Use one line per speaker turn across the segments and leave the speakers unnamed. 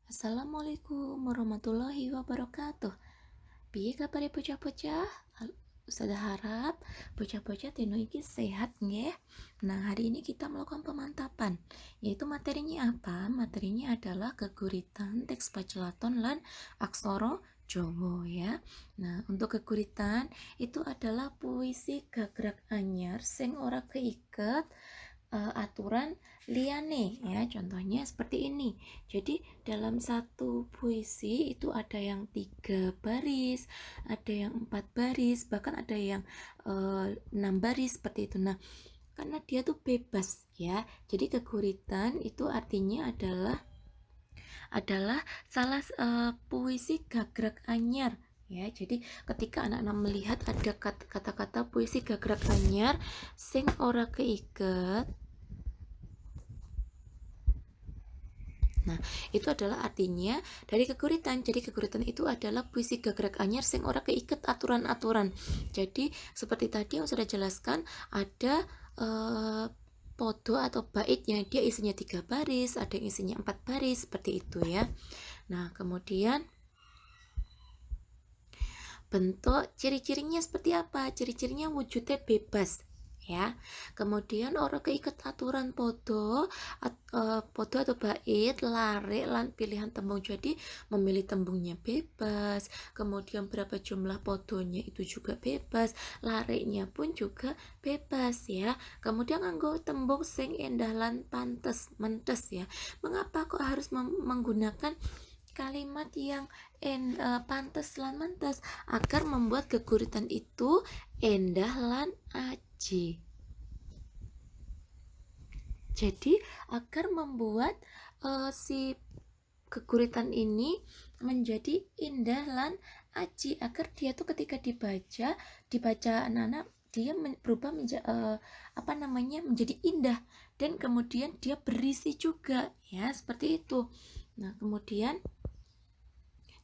Assalamualaikum warahmatullahi wabarakatuh. Piye kabare bocah-bocah? Ustazah harap bocah-bocah dino iki sehat nggih. Nah, hari ini kita melakukan pemantapan. Yaitu materinya apa? Materinya adalah geguritan, teks pacelaton lan aksara Jawa ya. Nah, untuk geguritan itu adalah puisi gagrag anyar sing ora keiket aturan liyane ya, contohnya seperti ini. Jadi dalam satu puisi itu ada yang 3 baris, ada yang 4 baris, bahkan ada yang 6 baris seperti itu. Nah, karena dia tuh bebas ya, jadi keguritan itu artinya adalah salah puisi gagrag anyar ya. Jadi ketika anak-anak melihat ada kata-kata puisi gagrag anyar sing ora keiket. Nah, itu adalah artinya dari keguritan. Jadi keguritan itu adalah puisi gagrag anyar sing ora keiket aturan-aturan. Jadi seperti tadi yang sudah jelaskan, ada podo atau bait yang dia isinya 3 baris, ada yang isinya 4 baris seperti itu ya. Nah, kemudian bentuk ciri-cirinya seperti apa? Ciri-cirinya wujudnya bebas ya. Kemudian orang keiket aturan podo atau bait, lare lan pilihan tembung, jadi memilih tembungnya bebas, kemudian berapa jumlah podonya itu juga bebas, larenya pun juga bebas ya. Kemudian nganggo tembung sing endah lan pantes mentes ya. Mengapa kok harus menggunakan kalimat yang pantes lan mentes? Agar membuat geguritan itu endah lan aji. Jadi agar membuat si geguritan ini menjadi indah lan aji, agar dia tuh ketika dibaca anak-anak, dia berubah menjadi indah, dan kemudian dia berisi juga ya, seperti itu. Nah, kemudian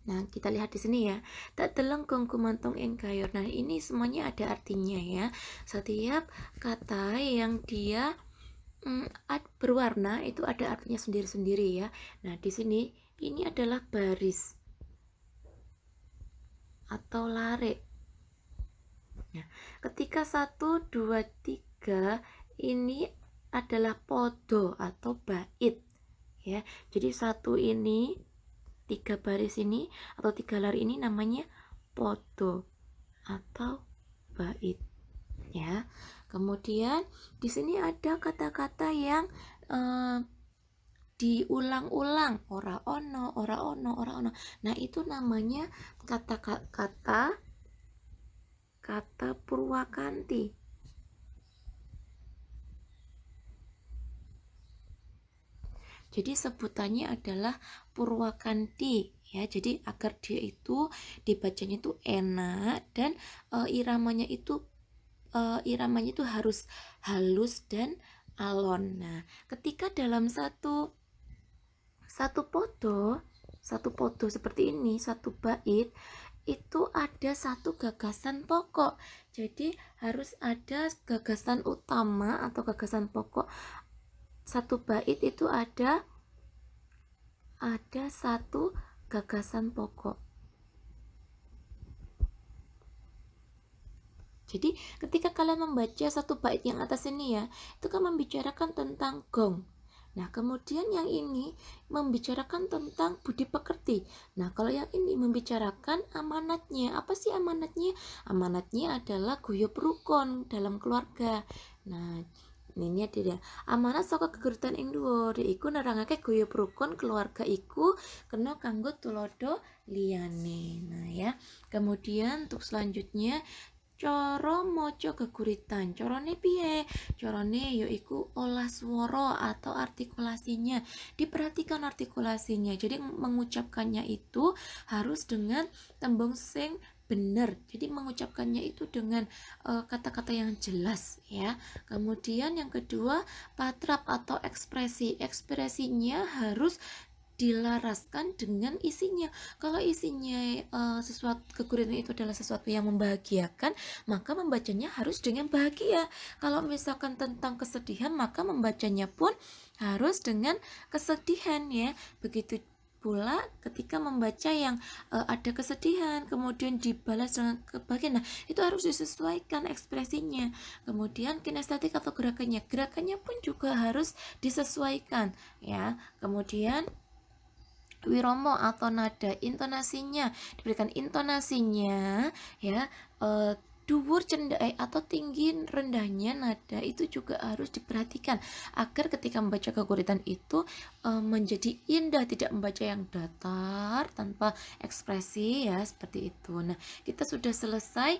kita lihat di sini ya. Tak deleng gong gumantung ing gayor. Nah, ini semuanya ada artinya ya. Setiap kata yang dia berwarna itu ada artinya sendiri-sendiri ya. Nah, di sini ini adalah baris atau lare. Nah, ketika 1, 2, 3 ini adalah podo atau bait ya. Jadi 1 ini, 3 baris ini atau 3 lari ini namanya podo atau bait ya. Kemudian di sini ada kata-kata yang diulang-ulang, ora ono, ora ono, ora ono. Nah, itu namanya kata purwakanti. Jadi sebutannya adalah purwakanti ya. Jadi agar dia itu dibacanya itu enak, dan iramanya itu harus halus dan alon. Nah, ketika dalam satu podo seperti ini, satu bait itu ada satu gagasan pokok. Jadi harus ada gagasan utama atau gagasan pokok. Satu bait itu ada satu gagasan pokok. Jadi ketika kalian membaca satu bait yang atas ini ya, itu kan membicarakan tentang gong. Nah, kemudian yang ini membicarakan tentang budi pekerti. Nah, kalau yang ini membicarakan amanatnya. Apa sih amanatnya? Amanatnya adalah guyub rukun dalam keluarga. Nah, ini dia amanat saka geguritan ing dhuwur, iku nerangake guyub rukun keluarga iku kena kanggo tulodo liyane. Nah ya, kemudian untuk selanjutnya cara maca geguritan. Carane piye? Carane yaiku olah swara atau artikulasinya. Diperhatikan artikulasinya. Jadi mengucapkannya itu harus dengan tembung sing benar. Jadi mengucapkannya itu dengan kata-kata yang jelas ya. Kemudian yang kedua, patrap atau ekspresi. Ekspresinya harus dilaraskan dengan isinya. Kalau isinya sesuatu, keguritan itu adalah sesuatu yang membahagiakan, maka membacanya harus dengan bahagia. Kalau misalkan tentang kesedihan, maka membacanya pun harus dengan kesedihan ya. Begitu pula ketika membaca yang ada kesedihan kemudian dibalas dengan kebahagiaan. Nah, itu harus disesuaikan ekspresinya. Kemudian kinestetik atau gerakannya pun juga harus disesuaikan ya. Kemudian wiromo atau nada intonasinya diberikan intonasinya ya, dhuwur cendek atau tinggi rendahnya nada itu juga harus diperhatikan agar ketika membaca keguritan itu menjadi indah, tidak membaca yang datar tanpa ekspresi ya, seperti itu. Nah, kita sudah selesai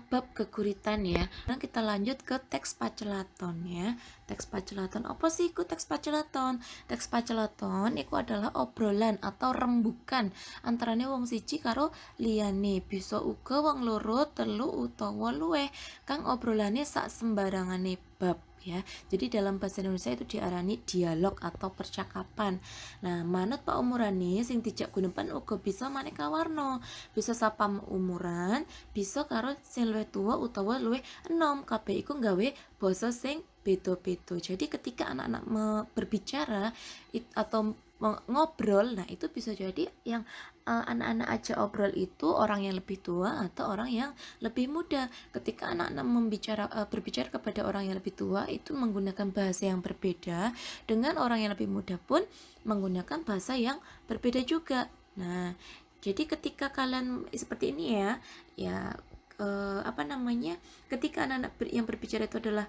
bab keguritan ya. Sekarang kita lanjut ke teks pacelaton ya. Teks pacelaton apa sih iku teks pacelaton? Teks pacelaton iku adalah obrolan atau rembukan antarane wong siji karo liyane, bisa uga wong loro, telu utawa luwih kang obrolane sak sembarangane bab ya. Jadi dalam bahasa Indonesia itu diarani dialog atau percakapan. Nah, manut Pak umurane sing dijak gunepan uga bisa maneka warna. Bisa sapam umuran, bisa karo sing luwih tuwa utawa luwih enom. Kabeh iku nggawe basa sing beda-beda. Jadi ketika anak-anak berbicara atau ngobrol, nah itu bisa jadi yang anak-anak aja obrol itu orang yang lebih tua atau orang yang lebih muda. Ketika anak-anak berbicara kepada orang yang lebih tua itu menggunakan bahasa yang berbeda, dengan orang yang lebih muda pun menggunakan bahasa yang berbeda juga. Nah, jadi ketika kalian seperti ini ya, ketika anak-anak yang berbicara itu adalah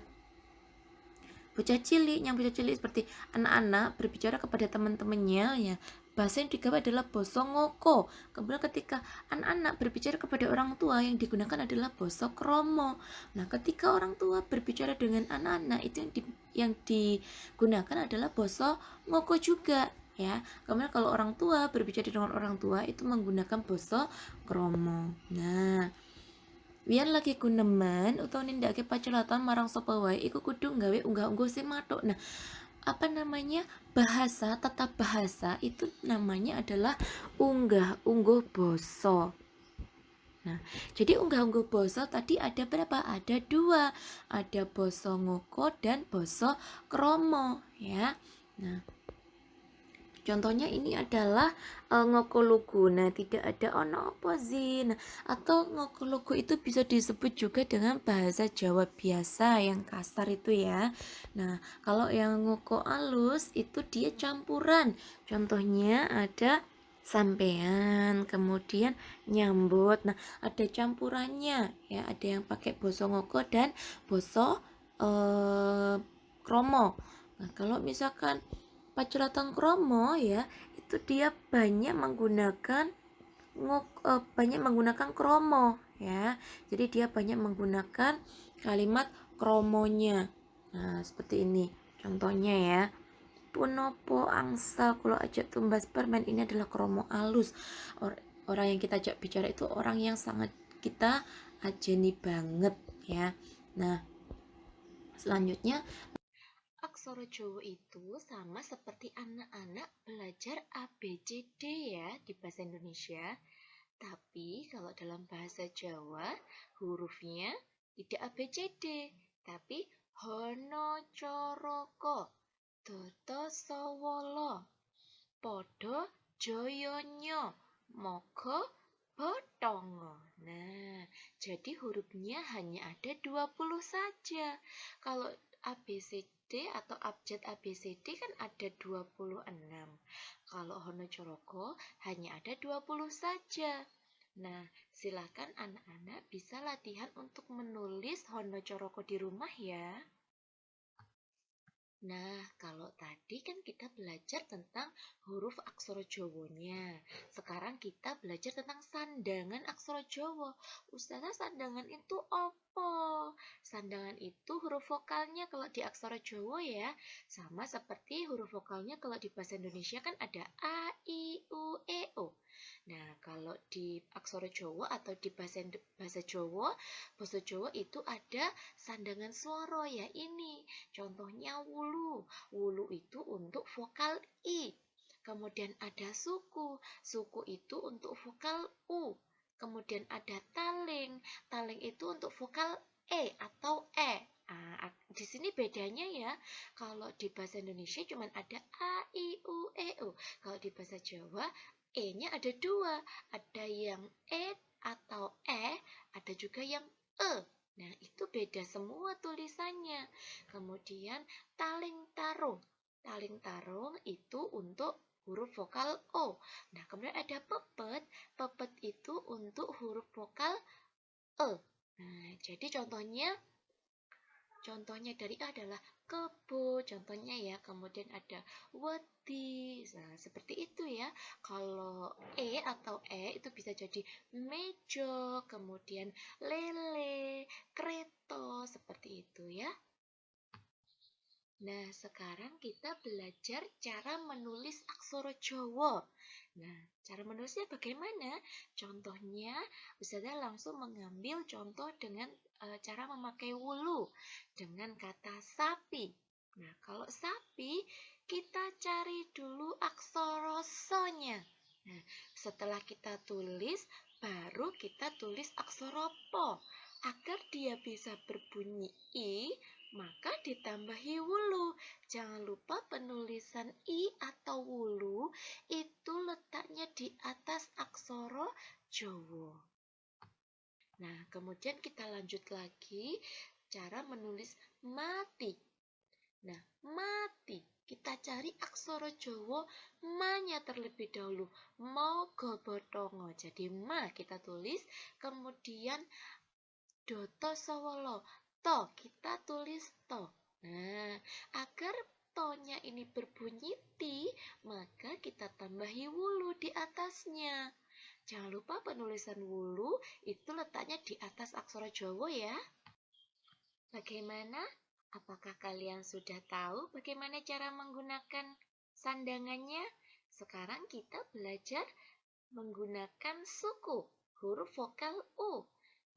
bocah cilik seperti anak-anak berbicara kepada teman-temannya ya, bahasa yang digawe adalah basa ngoko. Kemudian ketika anak-anak berbicara kepada orang tua yang digunakan adalah basa kromo. Nah, ketika orang tua berbicara dengan anak-anak itu yang digunakan adalah basa ngoko juga ya. Kemudian kalau orang tua berbicara dengan orang tua itu menggunakan basa kromo. Nah, Wian lagi guneman utawa nindakake pacelatan marang sapa wae iku kudu nggawe unggah-ungguh sing mathuk. Nah, bahasa, tata bahasa itu namanya adalah unggah-ungguh basa. Nah, jadi unggah-ungguh basa tadi ada berapa? Ada 2. Ada basa ngoko dan basa kromo ya. Nah, contohnya ini adalah ngokolugu. Nah, tidak ada ono apa sih. Nah, atau ngokolugu itu bisa disebut juga dengan bahasa Jawa biasa yang kasar itu ya. Nah, kalau yang ngoko alus itu dia campuran. Contohnya ada sampean, kemudian nyambut. Nah, ada campurannya ya, ada yang pakai boso ngoko dan boso kromo. Nah, kalau misalkan pacelatan kromo ya, itu dia banyak menggunakan kromo ya. Jadi dia banyak menggunakan kalimat kromonya. Nah, seperti ini contohnya ya. Punopo angsal kalau ajak tumbas permen, ini adalah kromo alus. Orang yang kita ajak bicara itu orang yang sangat kita ajeni banget ya. Nah, selanjutnya aksara Jawa itu sama seperti anak-anak belajar ABCD ya di bahasa Indonesia. Tapi kalau dalam bahasa Jawa hurufnya tidak ABCD, tapi Hono Coroko, Doto Sowolo, Podo Joyonyo, Mogo Botongo. Nah, jadi hurufnya hanya ada 20 saja. Kalau ABCD atau abjad ABCD kan ada 26. Kalau Hono Coroko hanya ada 20 saja. Nah, silakan anak-anak bisa latihan untuk menulis Hono Coroko di rumah ya. Nah, kalau tadi kan kita belajar tentang huruf aksara Jawanya. Sekarang kita belajar tentang sandangan aksara Jawa. Ustazah, sandangan itu apa? Sandangan itu huruf vokalnya kalau di aksara Jawa ya. Sama seperti huruf vokalnya kalau di bahasa Indonesia kan ada A, I, U, E, O. Nah, kalau di aksara Jawa atau di bahasa Jawa itu ada sandangan suara ya ini. Contohnya wulu. Wulu itu untuk vokal I. Kemudian ada suku. Suku itu untuk vokal U. Kemudian ada taling. Taling itu untuk vokal E atau E. Nah, di sini bedanya ya. Kalau di bahasa Indonesia cuma ada A, I, U, E, U. Kalau di bahasa Jawa, E-nya ada dua. Ada yang E atau E, ada juga yang E. Nah, itu beda semua tulisannya. Kemudian taling tarung. Taling tarung itu untuk huruf vokal O. Nah, kemudian ada pepet. Pepet itu untuk huruf vokal E. Nah, jadi contohnya dari A adalah kebo, contohnya ya. Kemudian ada wedi. Nah, seperti itu ya. Kalau E atau E itu bisa jadi mejo, kemudian lele, kreto, seperti itu ya. Nah, sekarang kita belajar cara menulis aksara Jawa. Nah, cara menulisnya bagaimana? Contohnya, Ustazah langsung mengambil contoh dengan cara memakai wulu dengan kata sapi. Nah, kalau sapi, kita cari dulu aksara so-nya. Nah, setelah kita tulis, baru kita tulis aksara po. Agar dia bisa berbunyi I, maka ditambahi wulu. Jangan lupa penulisan I atau wulu itu letaknya di atas aksara Jawa. Nah, kemudian kita lanjut lagi cara menulis mati. Nah, mati. Kita cari aksara Jawa ma-nya terlebih dahulu. Mogo botongo. Jadi ma kita tulis, kemudian doto sawolo. To, kita tulis to. Nah, agar to-nya ini berbunyi ti, maka kita tambahi wulu di atasnya. Jangan lupa penulisan wulu itu letaknya di atas aksara Jawa ya. Bagaimana? Apakah kalian sudah tahu bagaimana cara menggunakan sandangannya? Sekarang kita belajar menggunakan suku, huruf vokal U.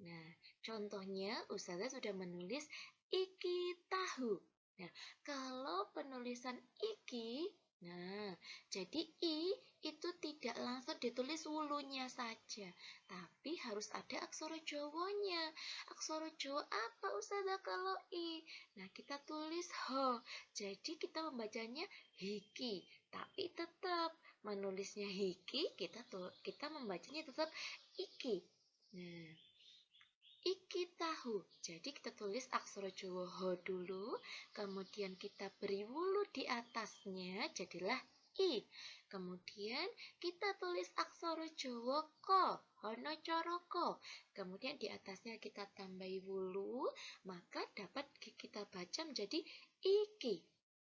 Nah, contohnya Ustazah sudah menulis iki tahu. Nah, kalau penulisan iki, nah, jadi I itu tidak langsung ditulis wulunya saja, tapi harus ada aksara Jawanya. Aksara Jawa apa Ustazah kalau I? Nah, kita tulis ho. Jadi kita membacanya hiki, tapi tetap menulisnya hiki, kita membacanya tetap iki. Nah, iki tahu. Jadi kita tulis aksara Jawa ho dulu, kemudian kita beri wulu di atasnya, jadilah I. Kemudian kita tulis aksara Jawa ko, hono coroko. Kemudian di atasnya kita tambahi wulu, maka dapat kita baca menjadi iki.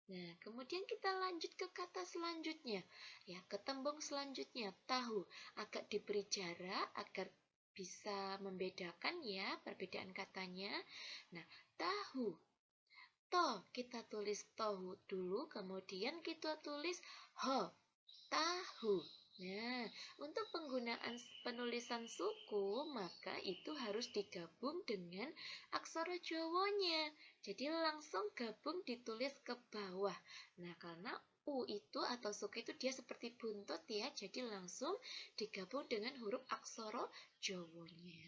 Nah, kemudian kita lanjut ke kata selanjutnya. Ya, ke tembung selanjutnya, tahu. Agak diberi jarak agar bisa membedakan ya perbedaan katanya. Nah, tahu. To, kita tulis tahu dulu, kemudian kita tulis ho, tahu. Nah, untuk penggunaan penulisan suku, maka itu harus digabung dengan aksara Jawanya. Jadi langsung gabung ditulis ke bawah. Nah, karena U itu atau suku itu dia seperti buntut ya, jadi langsung digabung dengan huruf aksara Jawanya.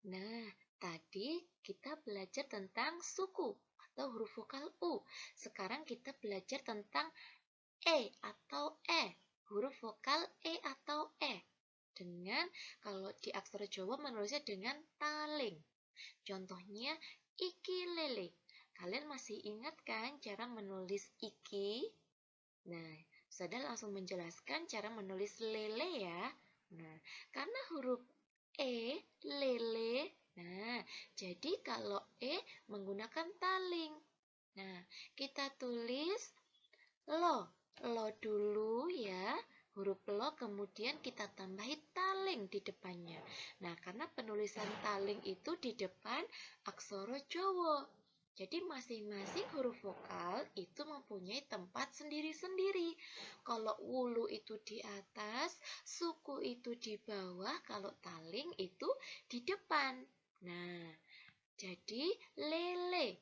Nah, tadi kita belajar tentang suku atau huruf vokal U. Sekarang kita belajar tentang E atau E, huruf vokal E atau E. Dengan, kalau di aksara Jawa menulisnya dengan taling. Contohnya, iki lele. Kalian masih ingat kan cara menulis iki? Nah, Ustazah langsung menjelaskan cara menulis lele ya. Nah, karena huruf E, lele. Nah, jadi kalau E menggunakan taling. Nah, kita tulis lo. Lo dulu ya. Huruf lo kemudian kita tambahi taling di depannya. Nah, karena penulisan taling itu di depan aksara Jawa. Jadi masing-masing huruf vokal itu mempunyai tempat sendiri-sendiri. Kalau wulu itu di atas, suku itu di bawah, kalau taling itu di depan. Nah, jadi lele.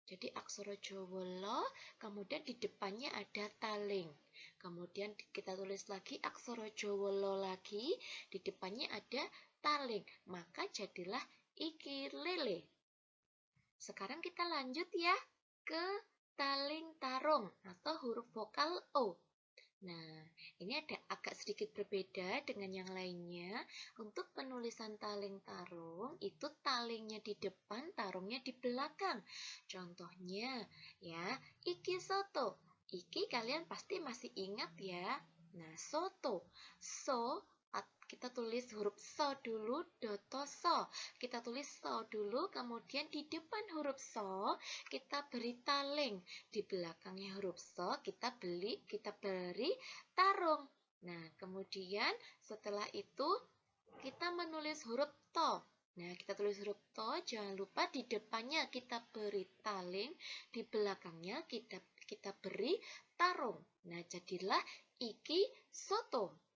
Jadi aksara Jawa lo, kemudian di depannya ada taling. Kemudian kita tulis lagi aksara Jawa lo lagi, di depannya ada taling. Maka jadilah iki lele. Sekarang kita lanjut ya ke taling tarung atau huruf vokal O. Nah, ini ada agak sedikit berbeda dengan yang lainnya. Untuk penulisan taling tarung, itu talingnya di depan, tarungnya di belakang. Contohnya, ya, iki soto. Iki kalian pasti masih ingat ya. Nah, soto. So, kita tulis huruf so dulu, doto so. Kita tulis so dulu, kemudian di depan huruf so, kita beri taling. Di belakangnya huruf so, kita beri tarung. Nah, kemudian setelah itu, kita menulis huruf to. Nah, kita tulis huruf to, jangan lupa di depannya kita beri taling, di belakangnya kita beri tarung. Nah, jadilah iki soto.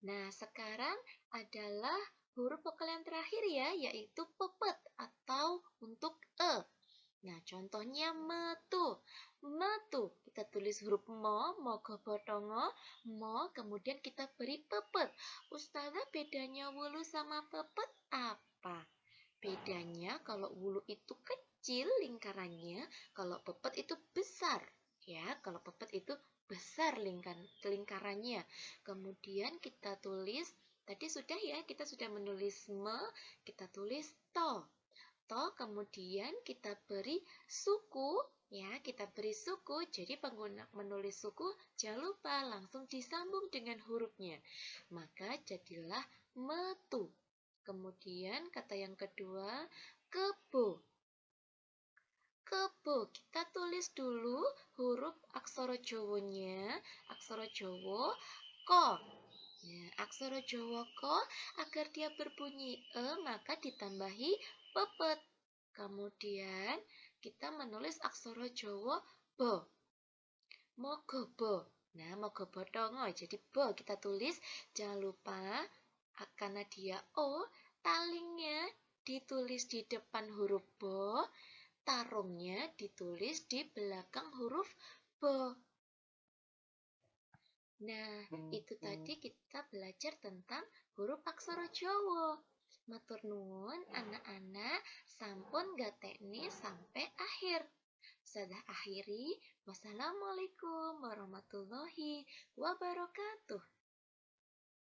Nah, sekarang adalah huruf vokal yang terakhir ya, yaitu pepet atau untuk e. Nah, contohnya metu. Metu. Kita tulis huruf mo gobotongo, mo, kemudian kita beri pepet. Ustazah, bedanya wulu sama pepet apa? Bedanya kalau wulu itu kecil lingkarannya, kalau pepet itu besar. Ya, kalau pepet itu besar lingkarannya. Kemudian kita tulis, tadi sudah ya, kita sudah menulis me, kita tulis to. To, kemudian kita beri suku, ya, kita beri suku. Jadi pengguna menulis suku, jangan lupa langsung disambung dengan hurufnya. Maka jadilah metu. Kemudian kata yang kedua, kebo. Kebo, kita tulis dulu huruf aksara Jawanya, aksara Jawa ko. Ya, aksara Jawa ko, agar dia berbunyi e, maka ditambahi pepet. Kemudian kita menulis aksara Jawa bo. Mogobo. Nah, mogobo tongo. Jadi bo kita tulis, jangan lupa karena dia o, talingnya ditulis di depan huruf bo, tarungnya ditulis di belakang huruf bo. Nah, itu tadi kita belajar tentang huruf aksara Jawa. Matur nuwun anak-anak, sampun gatekne sampai akhir. Sudah akhiri. Wassalamualaikum warahmatullahi wabarakatuh.